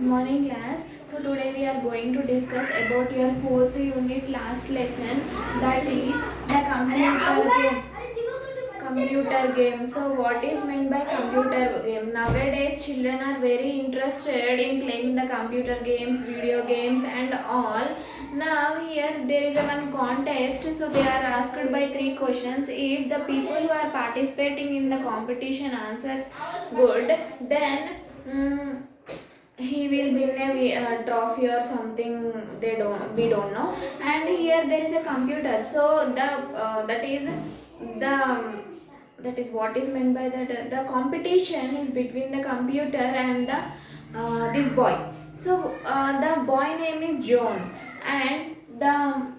morning class. So today we are going to discuss about your fourth unit last lesson, that is the computer game. So what is meant by computer game? Nowadays children are very interested in playing the computer games, video games and all. Now here there is a one contest, so they are asked by three questions. If the people who are participating in the competition answers good, then he will win a trophy or something. We don't know. And here there is a computer, so the the that is what is meant by that. The competition is between the computer and the this boy. So the boy name is John, and the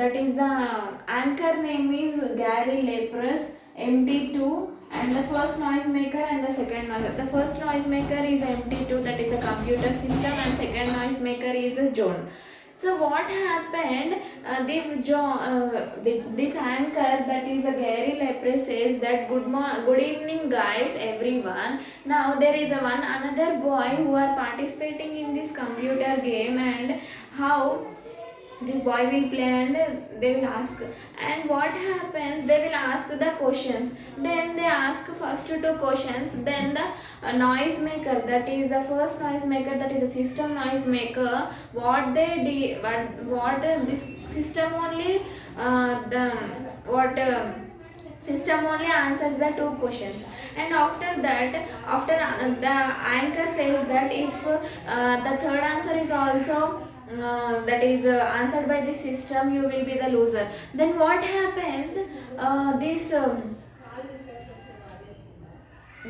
that is the anchor name is Gary Lapras MT2, and the first noisemaker and the second noise. The first noisemaker is MT2, that is a computer system, and second noisemaker is a John. So what happened? This anchor, that is a Gary Lapras, says that good evening guys, everyone. Now there is a one another boy who are participating in this computer game, and how this boy will play, and they will ask, and what happens, they will ask the questions. Then they ask first two questions, then the noisemaker, that is the first noisemaker, that is a system noisemaker, what they did, what this system only the what system only answers the two questions. And after that, after the anchor says that if the third answer is also that is answered by the system, you will be the loser. Then what happens, this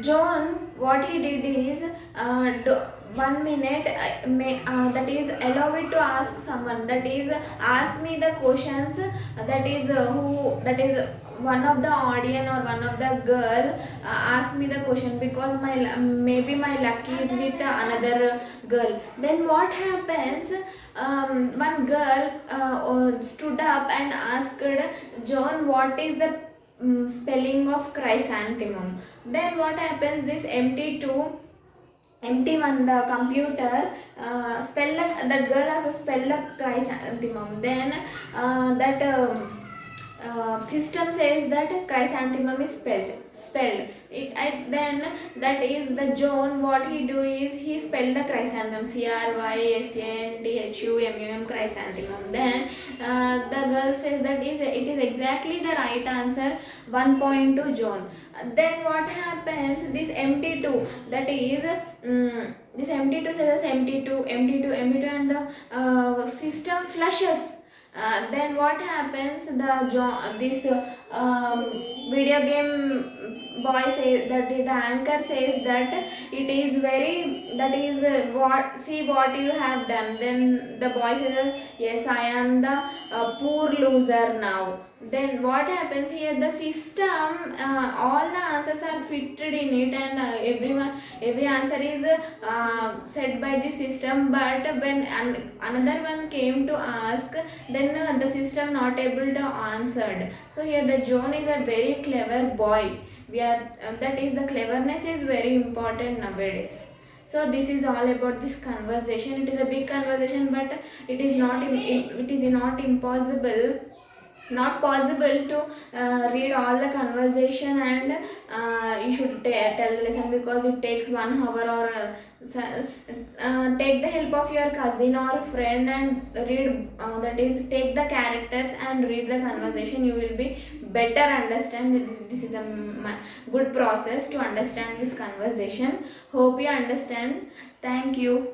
John, what he did is 1 minute, that is allow it to ask someone, that is ask me the questions, that is who, that is one of the audience or one of the girl ask me the question, because maybe my luck is with another girl. Then what happens, one girl stood up and asked John what is the spelling of chrysanthemum. Then what happens, this MT2 MT1, the computer that girl has a spell up chrysanthemum. Then that system says that chrysanthemum is spelled then that is the John, what he do is he spelled the chrysanthemum, CRYSANTHUMUM, chrysanthemum. Then the girl says that it is exactly the right answer, 1 point to John. Then what happens, this MT2, that is this MT2 says MT2, and the system flushes. Then what happens, this video game boy says that the anchor says that it is very, that is what, see what you have done. Then the boy says, yes, I am the poor loser now. Then what happens here, the system all the answers are fitted in it, and every answer is said by the system. But when another one came to ask, then the system not able to answered. So here the John is a very clever boy. We are that is, the cleverness is very important nowadays. So this is all about this conversation. It is a big conversation, but it is not impossible, not possible to read all the conversation, and you should tell the lesson, because it takes 1 hour, or take the help of your cousin or friend and read, that is take the characters and read the conversation. You will be better understand. This is a good process to understand this conversation. Hope you understand. Thank you.